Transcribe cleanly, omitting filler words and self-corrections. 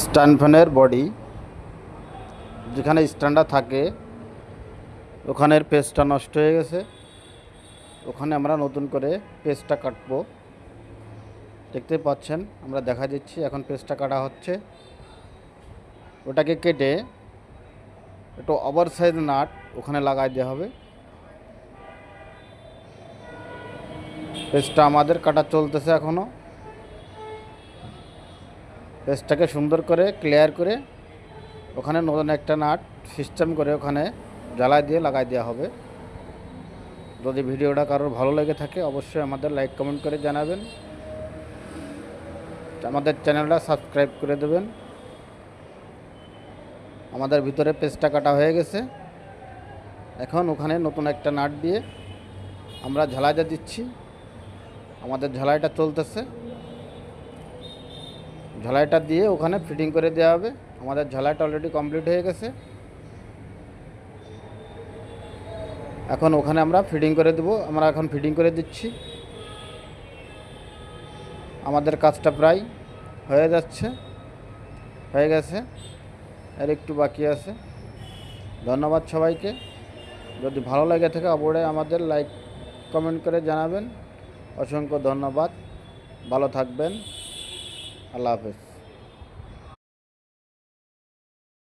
Stand ফ্যানের body যেখানে স্ট্যান্ডটা থাকে ওখানের পেজটা নষ্ট হয়ে গেছে। ওখানে আমরা নতুন করে পেজটা কাটবো। দেখতে পাচ্ছেন আমরা দেখা দিচ্ছি এখন পেজটা কাটা হচ্ছে। ওটাকে কেটে একটু ওভার সাইজ নাট ওখানে লাগাই দেওয়া হবে। পেজটা আমাদের কাটা চলতেছে এখনও। পেজটাকে সুন্দর করে ক্লিয়ার করে ওখানে নতুন একটা নাট সিস্টেম করে ওখানে জ্বালাই দিয়ে লাগাই দেওয়া হবে। যদি ভিডিওটা কারোর ভালো লেগে থাকে অবশ্যই আমাদের লাইক কমেন্ট করে জানাবেন। আমাদের চ্যানেলটা সাবস্ক্রাইব করে দেবেন। আমাদের ভিতরে পেজটা কাটা হয়ে গেছে। এখন ওখানে নতুন একটা নাট দিয়ে আমরা ঝালাইটা দিচ্ছি। আমাদের ঝালাইটা চলতেছে। ঝালাইটা দিয়ে ওখানে ফিটিং করে দেওয়া হবে। আমাদের ঝালাইটা অলরেডি কমপ্লিট হয়ে গেছে। এখন ওখানে আমরা ফিটিং করে দেব। আমরা এখন ফিটিং করে দিচ্ছি। আমাদের কাজটা প্রায় হয়ে যাচ্ছে, হয়ে গেছে, আর একটু বাকি আছে। ধন্যবাদ সবাইকে। যদি ভালো লাগে থাকে অবশ্যই আমাদের লাইক কমেন্ট করে জানাবেন। অসংখ্য ধন্যবাদ। ভালো থাকবেন। আল্লাহ হাফেজ।